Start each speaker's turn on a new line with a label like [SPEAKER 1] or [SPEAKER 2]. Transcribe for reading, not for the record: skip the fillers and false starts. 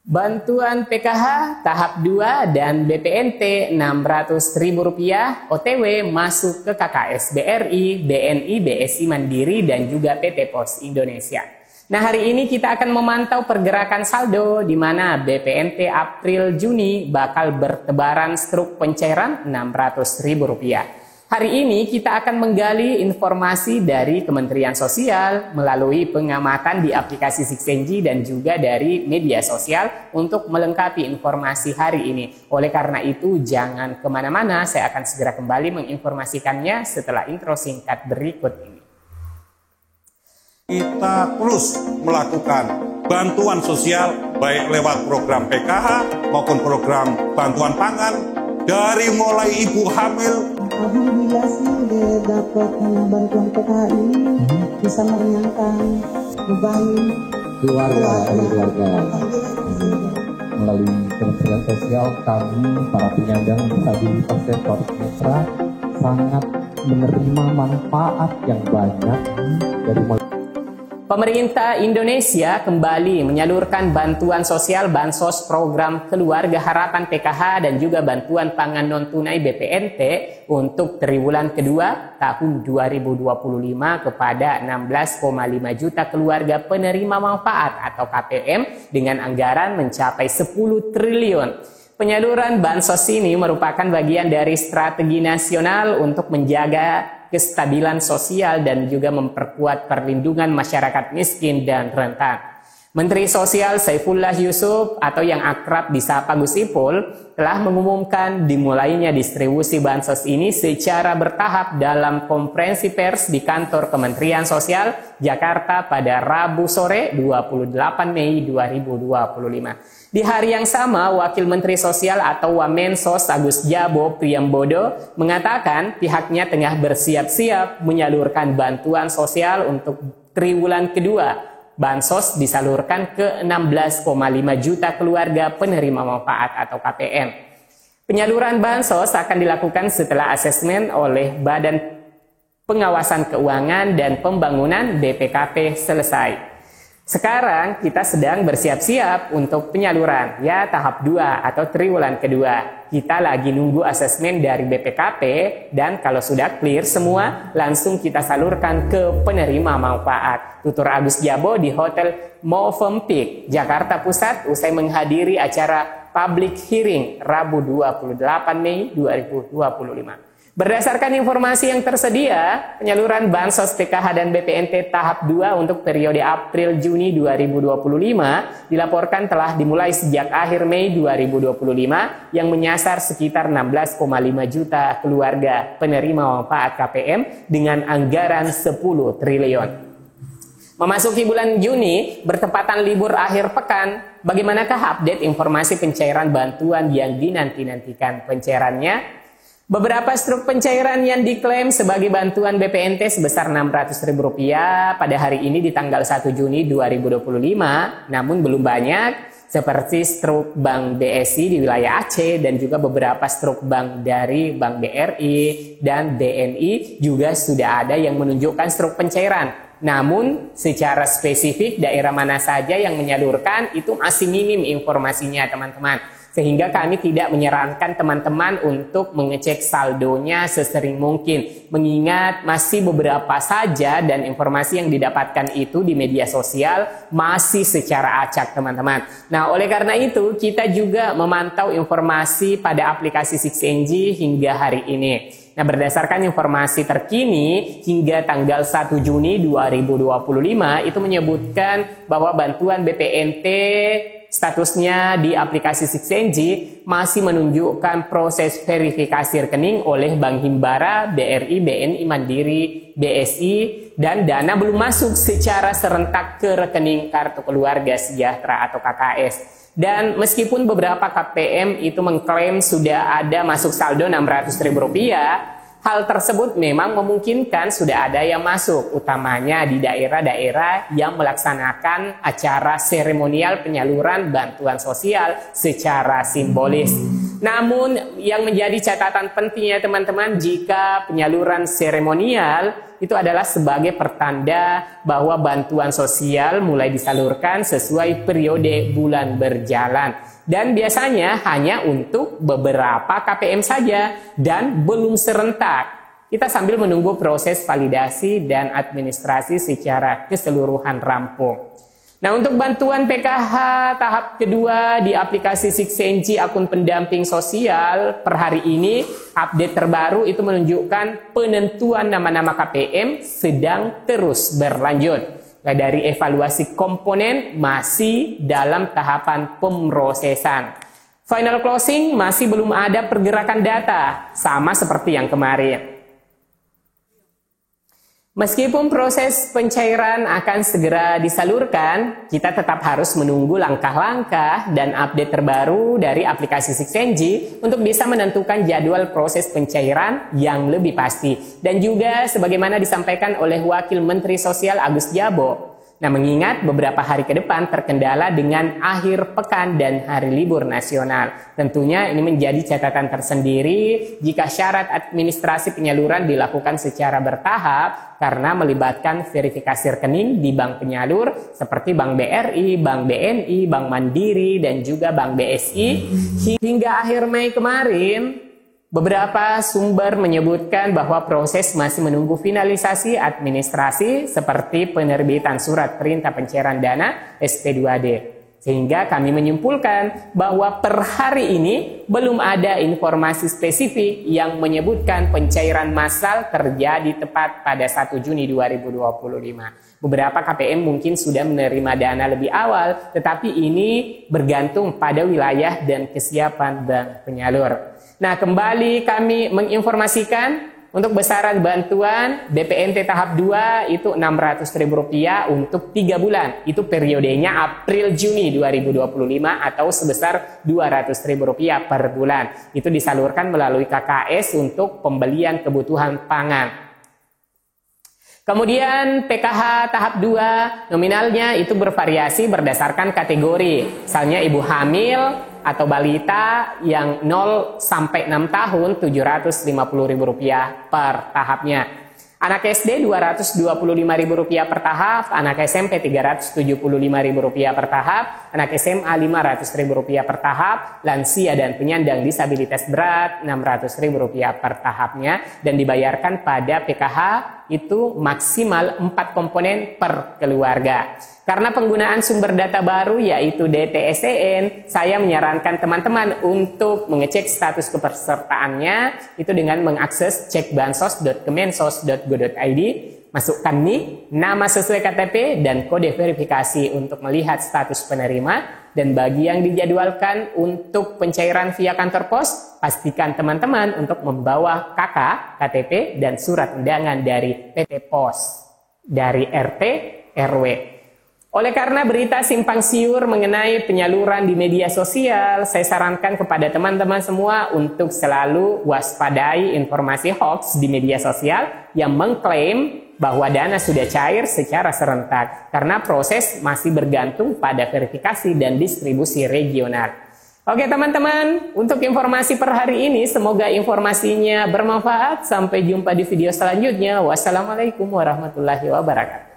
[SPEAKER 1] Bantuan PKH tahap 2 dan BPNT Rp600.000 OTW masuk ke KKS BRI, BNI, BSI Mandiri dan juga PT Pos Indonesia. Nah, hari ini kita akan memantau pergerakan saldo di mana BPNT April-Juni bakal bertebaran struk pencairan Rp600.000. Hari ini kita akan menggali informasi dari Kementerian Sosial melalui pengamatan di aplikasi Sixenji dan juga dari media sosial untuk melengkapi informasi hari ini. Oleh karena itu, jangan kemana-mana, saya akan segera kembali menginformasikannya setelah intro singkat berikut ini.
[SPEAKER 2] Kita terus melakukan bantuan sosial baik lewat program PKH maupun program bantuan pangan dari mulai ibu hamil.
[SPEAKER 3] Alhamdulillah sih udah dapat bantuan PKH ini bisa meringankan beban keluarga.
[SPEAKER 4] Melalui Kementerian Sosial, kami para penyandang disabilitas dan tunanetra sangat menerima manfaat yang banyak dari
[SPEAKER 1] Pemerintah Indonesia kembali menyalurkan bantuan sosial Bansos Program Keluarga Harapan PKH dan juga bantuan pangan non-tunai BPNT untuk triwulan kedua tahun 2025 kepada 16,5 juta keluarga penerima manfaat atau KPM dengan anggaran mencapai 10 triliun. Penyaluran Bansos ini merupakan bagian dari strategi nasional untuk menjaga kestabilan sosial dan juga memperkuat perlindungan masyarakat miskin dan rentan. Menteri Sosial Saifullah Yusuf atau yang akrab disapa Gus Ipul telah mengumumkan dimulainya distribusi bansos ini secara bertahap dalam konferensi pers di kantor Kementerian Sosial Jakarta pada Rabu sore 28 Mei 2025. Di hari yang sama, Wakil Menteri Sosial atau Wamensos Agus Djabo Priambodo mengatakan pihaknya tengah bersiap-siap menyalurkan bantuan sosial untuk triwulan kedua. Bansos disalurkan ke 16,5 juta keluarga penerima manfaat atau KPM. Penyaluran bansos akan dilakukan setelah asesmen oleh Badan Pengawasan Keuangan dan Pembangunan BPKP selesai. Sekarang kita sedang bersiap-siap untuk penyaluran, ya tahap 2 atau triwulan kedua. Kita lagi nunggu asesmen dari BPKP dan kalau sudah clear semua, langsung kita salurkan ke penerima manfaat. Tutur Agus Djabo di Hotel Movenpick, Jakarta Pusat usai menghadiri acara public hearing Rabu 28 Mei 2025. Berdasarkan informasi yang tersedia, penyaluran Bansos PKH dan BPNT tahap 2 untuk periode April-Juni 2025 dilaporkan telah dimulai sejak akhir Mei 2025 yang menyasar sekitar 16,5 juta keluarga penerima manfaat KPM dengan anggaran 10 triliun. Memasuki bulan Juni, bertepatan libur akhir pekan, bagaimanakah update informasi pencairan bantuan yang dinanti-nantikan pencairannya? Beberapa struk pencairan yang diklaim sebagai bantuan BPNT sebesar Rp600.000 pada hari ini di tanggal 1 Juni 2025, namun belum banyak, seperti struk Bank BSI di wilayah Aceh dan juga beberapa struk bank dari Bank BRI dan BNI juga sudah ada yang menunjukkan struk pencairan. Namun secara spesifik daerah mana saja yang menyalurkan itu masih minim informasinya teman-teman. Sehingga kami tidak menyarankan teman-teman untuk mengecek saldonya sesering mungkin. Mengingat masih beberapa saja dan informasi yang didapatkan itu di media sosial masih secara acak teman-teman. Nah, oleh karena itu kita juga memantau informasi pada aplikasi Sixenji hingga hari ini. Nah, berdasarkan informasi terkini hingga tanggal 1 Juni 2025 itu menyebutkan bahwa bantuan BPNT statusnya di aplikasi Sixenji masih menunjukkan proses verifikasi rekening oleh Bank Himbara, BRI, BNI Mandiri, BSI, dan dana belum masuk secara serentak ke rekening Kartu Keluarga Sejahtera atau KKS. Dan meskipun beberapa KPM itu mengklaim sudah ada masuk saldo Rp600.000, hal tersebut memang memungkinkan sudah ada yang masuk, utamanya di daerah-daerah yang melaksanakan acara seremonial penyaluran bantuan sosial secara simbolis. Namun yang menjadi catatan pentingnya teman-teman, jika penyaluran seremonial itu adalah sebagai pertanda bahwa bantuan sosial mulai disalurkan sesuai periode bulan berjalan. Dan biasanya hanya untuk beberapa KPM saja dan belum serentak. Kita sambil menunggu proses validasi dan administrasi secara keseluruhan rampung. Nah, untuk bantuan PKH tahap kedua di aplikasi Siksenji akun pendamping sosial, per hari ini update terbaru itu menunjukkan penentuan nama-nama KPM sedang terus berlanjut. Nah, dari evaluasi komponen masih dalam tahapan pemrosesan. Final closing masih belum ada pergerakan data, sama seperti yang kemarin. Meskipun proses pencairan akan segera disalurkan, kita tetap harus menunggu langkah-langkah dan update terbaru dari aplikasi Siksenji untuk bisa menentukan jadwal proses pencairan yang lebih pasti. Dan juga sebagaimana disampaikan oleh Wakil Menteri Sosial Agus Jabo. Nah, mengingat beberapa hari ke depan terkendala dengan akhir pekan dan hari libur nasional. Tentunya ini menjadi catatan tersendiri jika syarat administrasi penyaluran dilakukan secara bertahap karena melibatkan verifikasi rekening di bank penyalur seperti Bank BRI, Bank BNI, Bank Mandiri, dan juga Bank BSI. Hingga akhir Mei kemarin, beberapa sumber menyebutkan bahwa proses masih menunggu finalisasi administrasi seperti penerbitan surat perintah pencairan dana SP2D. Sehingga kami menyimpulkan bahwa per hari ini belum ada informasi spesifik yang menyebutkan pencairan massal terjadi tepat pada 1 Juni 2025. Beberapa KPM mungkin sudah menerima dana lebih awal, tetapi ini bergantung pada wilayah dan kesiapan bank penyalur. Nah, kembali kami menginformasikan untuk besaran bantuan BPNT tahap 2 itu Rp600.000 untuk 3 bulan. Itu periodenya April-Juni 2025 atau sebesar Rp200.000 per bulan. Itu disalurkan melalui KKS untuk pembelian kebutuhan pangan. Kemudian PKH tahap 2 nominalnya itu bervariasi berdasarkan kategori. Misalnya ibu hamil atau balita yang 0 sampai 6 tahun Rp750.000 per tahapnya. Anak SD Rp225.000 per tahap, anak SMP Rp375.000 per tahap, anak SMA Rp500.000 per tahap, lansia dan penyandang disabilitas berat Rp600.000 per tahapnya, dan dibayarkan pada PKH itu maksimal 4 komponen per keluarga. Karena penggunaan sumber data baru yaitu DTSCN, saya menyarankan teman-teman untuk mengecek status kepesertaannya itu dengan mengakses cekbansos.kemensos.go.id, masukkan NIK, nama sesuai KTP, dan kode verifikasi untuk melihat status penerima. Dan bagi yang dijadwalkan untuk pencairan via kantor pos, pastikan teman-teman untuk membawa KK, KTP, dan surat undangan dari PT Pos, dari RT, RW. Oleh karena berita simpang siur mengenai penyaluran di media sosial, saya sarankan kepada teman-teman semua untuk selalu waspadai informasi hoax di media sosial yang mengklaim bahwa dana sudah cair secara serentak, karena proses masih bergantung pada verifikasi dan distribusi regional. Oke teman-teman, untuk informasi per hari ini semoga informasinya bermanfaat. Sampai jumpa di video selanjutnya. Wassalamualaikum warahmatullahi wabarakatuh.